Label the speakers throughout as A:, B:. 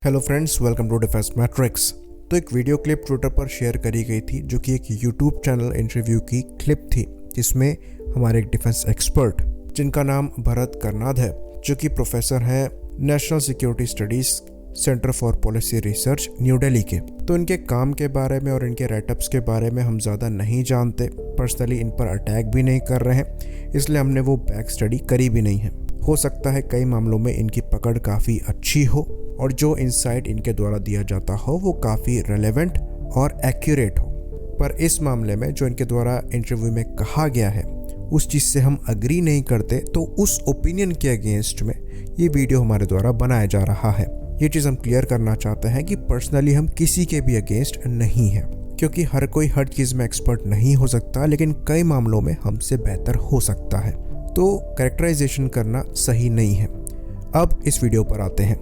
A: Hello friends, welcome to defence matrix. तो एक video clip twitter पर शेयर करी गई थी जो कि एक यूट्यूब चैनल इंटरव्यू की क्लिप थी, जिसमें हमारे एक डिफेंस एक्सपर्ट जिनका नाम भरत करनाद है, जो कि प्रोफेसर हैं national security studies centre for policy research new Delhi के। तो इनके काम के बारे में और इनके राइटअप्स के बारे में हम ज़्यादा नहीं जानते, पर्सनली इन पर अटैक भी नहीं कर रहे हैं, इसलिए हमने वो बैक स्टडी करी भी नहीं है। हो सकता है कई मामलों में इनकी पकड़ काफ़ी अच्छी हो और जो इंसाइट इनके द्वारा दिया जाता हो वो काफ़ी रेलेवेंट और एक्यूरेट हो, पर इस मामले में जो इनके द्वारा इंटरव्यू में कहा गया है उस चीज़ से हम अग्री नहीं करते, तो उस ओपिनियन के अगेंस्ट में ये वीडियो हमारे द्वारा बनाया जा रहा है। ये चीज़ हम क्लियर करना चाहते हैं कि पर्सनली हम किसी के भी अगेंस्ट नहीं हैं, क्योंकि हर कोई हर चीज़ में एक्सपर्ट नहीं हो सकता, लेकिन कई मामलों में हमसे बेहतर हो सकता है। तो कैरेक्टराइजेशन करना सही नहीं है। अब इस वीडियो पर आते हैं।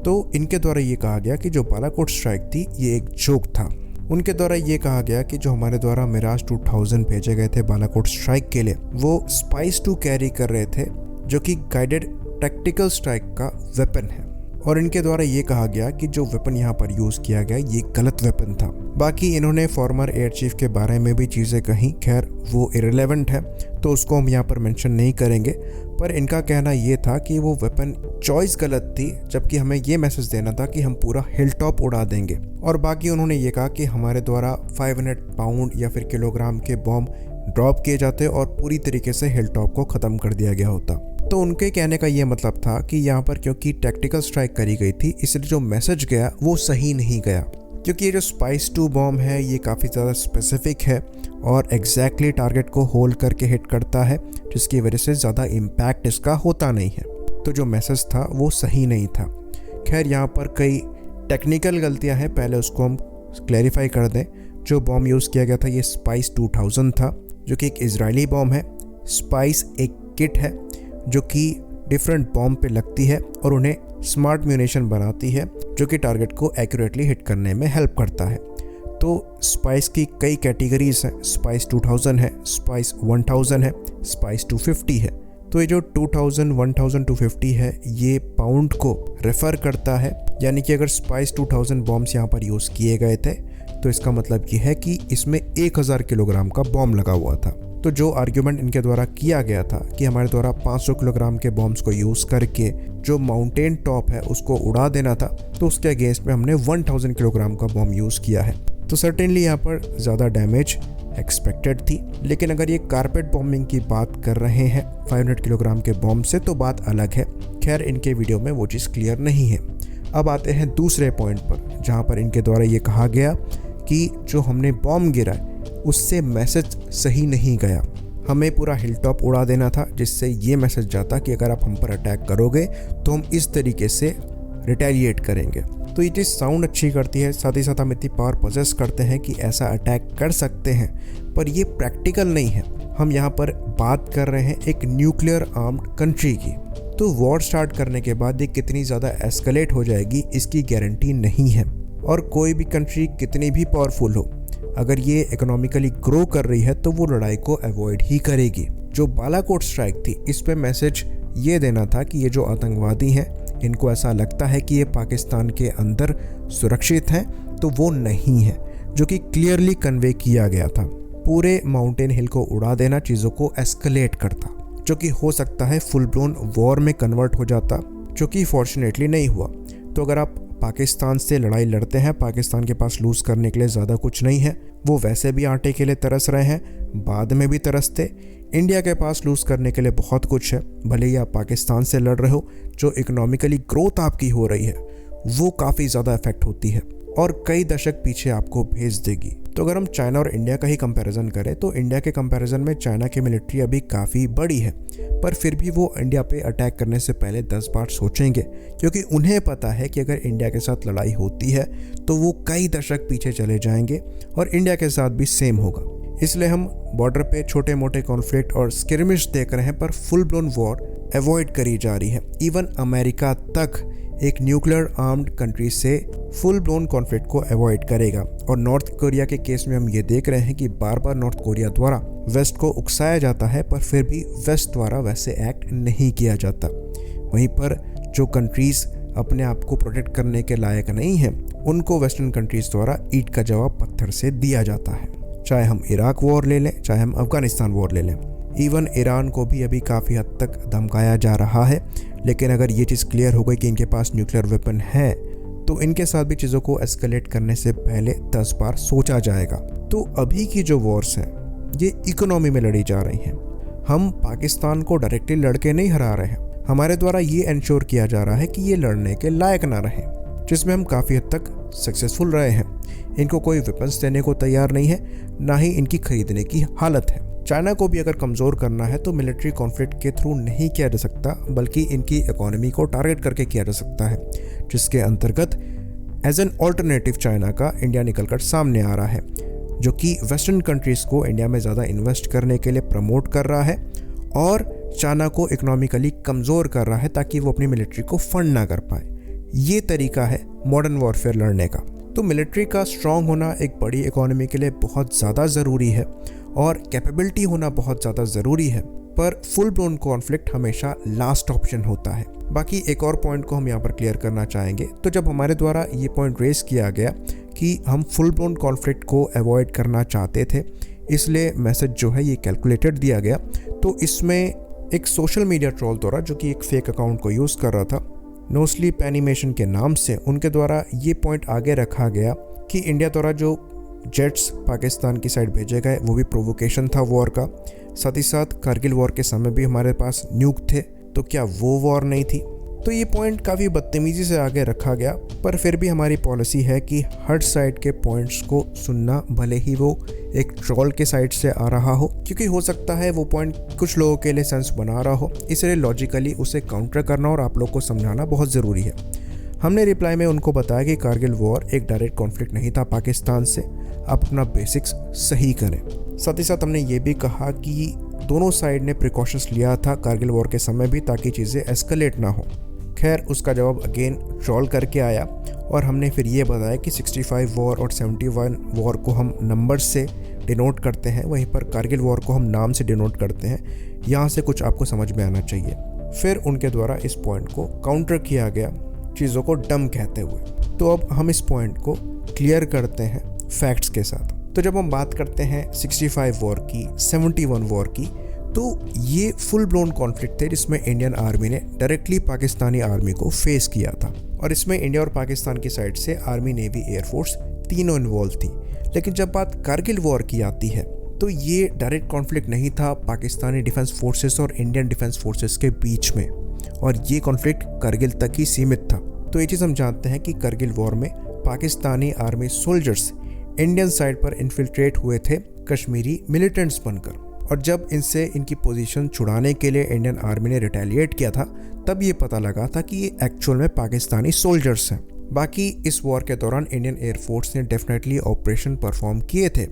A: तो इनके द्वारा ये कहा गया कि जो बालाकोट स्ट्राइक थी ये एक जोक था। उनके द्वारा ये कहा गया कि जो हमारे द्वारा मिराज 2000 भेजे गए थे बालाकोट स्ट्राइक के लिए, वो स्पाइस 2 कैरी कर रहे थे, जो कि गाइडेड टैक्टिकल स्ट्राइक का वेपन है। और इनके द्वारा ये कहा गया कि जो वेपन यहाँ पर यूज़ किया गया ये गलत वेपन था। बाकी इन्होंने फॉर्मर एयर चीफ के बारे में भी चीज़ें कहीं, खैर वो इरेलेवेंट है तो उसको हम यहाँ पर मेंशन नहीं करेंगे, पर इनका कहना ये था कि वो वेपन चॉइस गलत थी, जबकि हमें ये मैसेज देना था कि हम पूरा हिल टॉप उड़ा देंगे। और बाकी उन्होंने ये कहा कि हमारे द्वारा 500 पाउंड या फिर किलोग्राम के बॉम्ब ड्रॉप किए जाते और पूरी तरीके से हिल टॉप को ख़त्म कर दिया गया होता। तो उनके कहने का ये मतलब था कि यहाँ पर क्योंकि टैक्टिकल स्ट्राइक करी गई थी, इसलिए जो मैसेज गया वो सही नहीं गया, क्योंकि ये जो स्पाइस 2 बॉम्ब है ये काफ़ी ज़्यादा स्पेसिफिक है और एग्जैक्टली टारगेट को होल्ड करके हिट करता है, जिसकी वजह से ज़्यादा इम्पैक्ट इसका होता नहीं है। तो जो मैसेज था वो सही नहीं था। खैर यहाँ पर कई टेक्निकल गलतियाँ हैं, पहले उसको हम क्लैरिफाई कर दें। जो बॉम्ब यूज़ किया गया था ये स्पाइस 2000 था, जो कि एक इजरायली बॉम्ब है। स्पाइस एक किट है जो कि डिफरेंट बॉम्ब पे लगती है और उन्हें स्मार्ट म्यूनिशन बनाती है, जो कि टारगेट को एक्यूरेटली हिट करने में हेल्प करता है। तो स्पाइस की कई कैटेगरीज हैं। स्पाइस 2000 है, स्पाइस 1000 है, स्पाइस 250 है। तो ये जो 2000, 1000, 250 है ये पाउंड को रेफर करता है, यानी कि अगर स्पाइस 2000 बॉम्ब्स यहाँ पर यूज़ किए गए थे तो इसका मतलब ये है कि इसमें 1000 किलोग्राम का बॉम्ब लगा हुआ था। तो जो आर्ग्यूमेंट इनके द्वारा किया गया था कि हमारे द्वारा 500 किलोग्राम के बॉम्ब्स को यूज़ करके जो माउंटेन टॉप है उसको उड़ा देना था, तो उसके अगेंस्ट में हमने 1000 किलोग्राम का बॉम्ब यूज़ किया है। तो सर्टेनली यहाँ पर ज़्यादा डैमेज एक्सपेक्टेड थी, लेकिन अगर ये कारपेट बॉम्बिंग की बात कर रहे हैं 500 किलोग्राम के बॉम्ब से तो बात अलग है। खैर इनके वीडियो में वो चीज़ क्लियर नहीं है। अब आते हैं दूसरे पॉइंट पर, जहाँ पर इनके द्वारा ये कहा गया कि जो हमने बॉम्ब गिरा उससे मैसेज सही नहीं गया। हमें पूरा हिल टॉप उड़ा देना था, जिससे ये मैसेज जाता कि अगर आप हम पर अटैक करोगे तो हम इस तरीके से रिटेलिएट करेंगे। तो ये चीज़ साउंड अच्छी करती है, साथ ही साथ हम इतनी पावर पोजेस करते हैं कि ऐसा अटैक कर सकते हैं, पर ये प्रैक्टिकल नहीं है। हम यहाँ पर बात कर रहे हैं एक न्यूक्लियर आर्म्ड कंट्री की। तो वॉर स्टार्ट करने के बाद ये कितनी ज़्यादा एस्केलेट हो जाएगी इसकी गारंटी नहीं है। और कोई भी कंट्री कितनी भी पावरफुल हो, अगर ये इकोनॉमिकली ग्रो कर रही है तो वो लड़ाई को अवॉइड ही करेगी। जो बालाकोट स्ट्राइक थी इस पे मैसेज ये देना था कि ये जो आतंकवादी हैं इनको ऐसा लगता है कि ये पाकिस्तान के अंदर सुरक्षित हैं, तो वो नहीं है, जो कि क्लियरली कन्वे किया गया था। पूरे माउंटेन हिल को उड़ा देना चीज़ों को एस्केलेट करता, जो कि हो सकता है फुल ब्लोन वॉर में कन्वर्ट हो जाता, जो कि फॉर्चुनेटली नहीं हुआ। तो अगर आप पाकिस्तान से लड़ाई लड़ते हैं, पाकिस्तान के पास लूज़ करने के लिए ज़्यादा कुछ नहीं है, वो वैसे भी आटे के लिए तरस रहे हैं, बाद में भी तरसते। इंडिया के पास लूज़ करने के लिए बहुत कुछ है, भले ही आप पाकिस्तान से लड़ रहे हो, जो इकोनॉमिकली ग्रोथ आपकी हो रही है वो काफ़ी ज़्यादा इफेक्ट होती है और कई दशक पीछे आपको भेज देगी। तो अगर हम चाइना और इंडिया का ही कंपैरिजन करें तो इंडिया के कंपैरिजन में चाइना की मिलिट्री अभी काफ़ी बड़ी है, पर फिर भी वो इंडिया पे अटैक करने से पहले 10 बार सोचेंगे, क्योंकि उन्हें पता है कि अगर इंडिया के साथ लड़ाई होती है तो वो कई दशक पीछे चले जाएंगे और इंडिया के साथ भी सेम होगा। इसलिए हम बॉर्डर पे छोटे मोटे कॉन्फ्लिक्ट और स्किर्मिश देख रहे हैं, पर फुल ब्लोन वॉर अवॉइड करी जा रही है। इवन अमेरिका तक एक न्यूक्लियर आर्म्ड कंट्री से फुल ब्लोन कॉन्फ्लिक्ट को अवॉइड करेगा। और नॉर्थ कोरिया के केस में हम ये देख रहे हैं कि बार बार नॉर्थ कोरिया द्वारा वेस्ट को उकसाया जाता है, पर फिर भी वेस्ट द्वारा वैसे एक्ट नहीं किया जाता। वहीं पर जो कंट्रीज़ अपने आप को प्रोटेक्ट करने के लायक नहीं है, उनको वेस्टर्न कंट्रीज द्वारा ईंट का जवाब पत्थर से दिया जाता है। चाहे हम इराक वॉर ले लें, चाहे हम अफगानिस्तान वॉर ले लें, इवन ईरान को भी अभी काफ़ी हद तक धमकाया जा रहा है। लेकिन अगर ये चीज़ क्लियर हो गई कि इनके पास न्यूक्लियर वेपन है तो इनके साथ भी चीज़ों को एस्केलेट करने से पहले 10 बार सोचा जाएगा। तो अभी की जो वॉर्स हैं ये इकोनॉमी में लड़ी जा रही हैं। हम पाकिस्तान को डायरेक्टली लड़के नहीं हरा रहे हैं, हमारे द्वारा ये इंश्योर किया जा रहा है कि ये लड़ने के लायक ना रहे, जिसमें हम काफ़ी हद तक सक्सेसफुल रहे हैं। इनको कोई वेपन्स देने को तैयार नहीं है, ना ही इनकी खरीदने की हालत है। चाइना को भी अगर कमज़ोर करना है तो मिलिट्री कॉन्फ्लिक्ट के थ्रू नहीं किया जा सकता, बल्कि इनकी इकोनॉमी को टारगेट करके किया जा सकता है, जिसके अंतर्गत एज एन ऑल्टरनेटिव चाइना का इंडिया निकलकर सामने आ रहा है, जो कि वेस्टर्न कंट्रीज़ को इंडिया में ज़्यादा इन्वेस्ट करने के लिए प्रमोट कर रहा है और चाइना को इकोनॉमिकली कमज़ोर कर रहा है ताकि वो अपनी मिलिट्री को फंड ना कर पाए। ये तरीका है मॉडर्न वॉरफेयर लड़ने का। तो मिलिट्री का स्ट्रॉन्ग होना एक बड़ी इकोनॉमी के लिए बहुत ज़्यादा ज़रूरी है और कैपेबिलिटी होना बहुत ज़्यादा ज़रूरी है, पर फुल ब्लोन कॉन्फ्लिक्ट हमेशा लास्ट ऑप्शन होता है। बाकी एक और पॉइंट को हम यहाँ पर क्लियर करना चाहेंगे। तो जब हमारे द्वारा ये पॉइंट रेस किया गया कि हम फुल ब्लोन कॉन्फ्लिक्ट को अवॉइड करना चाहते थे, इसलिए मैसेज जो है ये कैलकुलेटेड दिया गया, तो इसमें एक सोशल मीडिया ट्रोल द्वारा, जो कि एक फेक अकाउंट को यूज़ कर रहा था, नो स्लीप एनिमेशन के नाम से, उनके द्वारा ये पॉइंट आगे रखा गया कि इंडिया द्वारा जो जेट्स पाकिस्तान की साइड भेजे गए वो भी प्रोवोकेशन था वॉर का। साथ ही साथ कारगिल वॉर के समय भी हमारे पास न्यूक थे, तो क्या वो वॉर नहीं थी? तो ये पॉइंट काफ़ी बदतमीज़ी से आगे रखा गया, पर फिर भी हमारी पॉलिसी है कि हर साइड के पॉइंट्स को सुनना, भले ही वो एक ट्रोल के साइड से आ रहा हो, क्योंकि हो सकता है वो पॉइंट कुछ लोगों के लिए सेंस बना रहा हो, इसलिए लॉजिकली उसे काउंटर करना और आप लोग को समझाना बहुत ज़रूरी है। हमने रिप्लाई में उनको बताया कि कारगिल वॉर एक डायरेक्ट कॉन्फ्लिक्ट नहीं था पाकिस्तान से, आप अपना बेसिक्स सही करें। साथ ही साथ हमने ये भी कहा कि दोनों साइड ने प्रिकॉशंस लिया था कारगिल वॉर के समय भी, ताकि चीज़ें एस्केलेट ना हो। खैर, उसका जवाब अगेन ट्रोल करके आया और हमने फिर ये बताया कि 65 वॉर और 71 वॉर को हम नंबर से डिनोट करते हैं, वहीं पर कारगिल वॉर को हम नाम से डिनोट करते हैं। यहाँ से कुछ आपको समझ में आना चाहिए। फिर उनके द्वारा इस पॉइंट को काउंटर किया गया, चीज़ों को डम कहते हुए। तो अब हम इस पॉइंट को क्लियर करते हैं फैक्ट्स के साथ। तो जब हम बात करते हैं 65 वॉर की, 71 वॉर की, तो ये फुल ब्लोन कॉन्फ्लिक्ट थे जिसमें इंडियन आर्मी ने डायरेक्टली पाकिस्तानी आर्मी को फेस किया था, और इसमें इंडिया और पाकिस्तान की साइड से आर्मी, नेवी, एयरफोर्स तीनों इन्वॉल्व थी। लेकिन जब बात कारगिल वॉर की आती है तो ये डायरेक्ट कॉन्फ्लिक्ट नहीं था पाकिस्तानी डिफेंस फोर्सेस और इंडियन डिफेंस फोर्सेस के बीच में, और ये कॉन्फ्लिक्ट कारगिल तक ही सीमित था। तो ये चीज़ हम जानते हैं कि कारगिल वॉर में Pakistani army soldiers Indian side पर इन्फिल्ट्रेट हुए थे कश्मीरी मिलिटेंट्स बनकर, और जब इनसे इनकी पोजीशन छुड़ाने के लिए इंडियन आर्मी ने रिटेलिएट किया था, तब ये पता लगा था कि ये एक्चुअल में पाकिस्तानी सोल्जर्स हैं। बाकी इस वॉर के दौरान इंडियन एयरफोर्स ने डेफिनेटली ऑपरेशन परफॉर्म किए थे,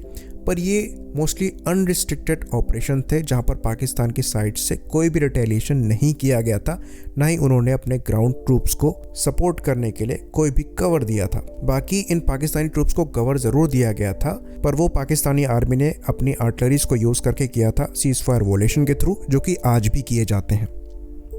A: पर ये मोस्टली अनरिस्ट्रिक्टेड ऑपरेशन थे जहां पर पाकिस्तान की साइड से कोई भी रिटेलिएशन नहीं किया गया था, ना ही उन्होंने अपने ग्राउंड ट्रूप्स को सपोर्ट करने के लिए कोई भी कवर दिया था। बाकी इन पाकिस्तानी ट्रूप्स को कवर ज़रूर दिया गया था, पर वो पाकिस्तानी आर्मी ने अपनी आर्टिलरीज को यूज़ करके किया था सीज फायर वॉलेशन के थ्रू, जो कि आज भी किए जाते हैं।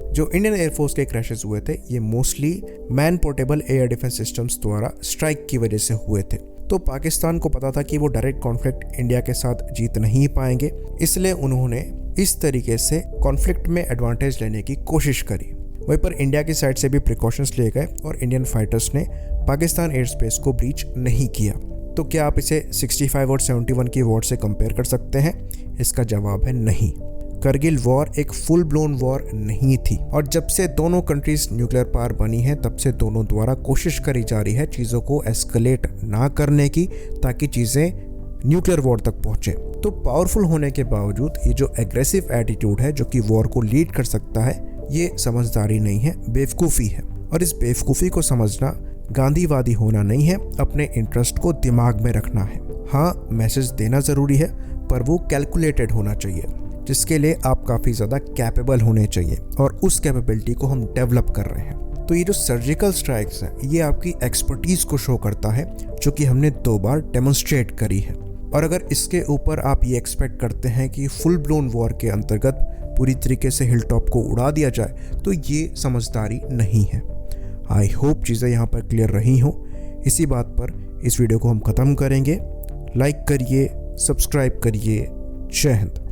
A: जो इंडियन एयरफोर्स के क्रैशेस हुए थे ये mostly man portable air defence systems द्वारा स्ट्राइक की वजह से हुए थे। तो पाकिस्तान को पता था कि वो डायरेक्ट कॉन्फ्लिक्ट इंडिया के साथ जीत नहीं पाएंगे, इसलिए उन्होंने इस तरीके से कॉन्फ्लिक्ट में एडवांटेज लेने की कोशिश करी। वहीं पर इंडिया की साइड से भी प्रिकॉशंस लिए गए और इंडियन फाइटर्स ने पाकिस्तान एयर स्पेस को ब्रीच नहीं किया। तो क्या आप इसे 65 और 71 की वॉर से कंपेयर कर सकते हैं? इसका जवाब है नहीं। करगिल वॉर एक फुल ब्लोन वॉर नहीं थी, और जब से दोनों कंट्रीज न्यूक्लियर पावर बनी है तब से दोनों द्वारा कोशिश करी जा रही है चीज़ों को एस्केलेट ना करने की, ताकि चीज़ें न्यूक्लियर वॉर तक पहुँचे। तो पावरफुल होने के बावजूद ये जो एग्रेसिव एटीट्यूड है जो कि वॉर को लीड कर सकता है, ये समझदारी नहीं है, बेवकूफ़ी है। और इस बेवकूफ़ी को समझना गांधीवादी होना नहीं है, अपने इंटरेस्ट को दिमाग में रखना है। हाँ, मैसेज देना ज़रूरी है, पर वो कैलकुलेटेड होना चाहिए, जिसके लिए आप काफ़ी ज़्यादा कैपेबल होने चाहिए, और उस कैपेबिलिटी को हम डेवलप कर रहे हैं। तो ये जो सर्जिकल स्ट्राइक्स हैं ये आपकी एक्सपर्टीज़ को शो करता है, जो कि हमने 2 बार डेमोन्स्ट्रेट करी है। और अगर इसके ऊपर आप ये एक्सपेक्ट करते हैं कि फुल ब्लोन वॉर के अंतर्गत पूरी तरीके से हिल टॉप को उड़ा दिया जाए, तो ये समझदारी नहीं है। आई होप चीज़ें यहाँ पर क्लियर रही हों। इसी बात पर इस वीडियो को हम ख़त्म करेंगे। लाइक करिए, सब्सक्राइब करिए। जय हिंद।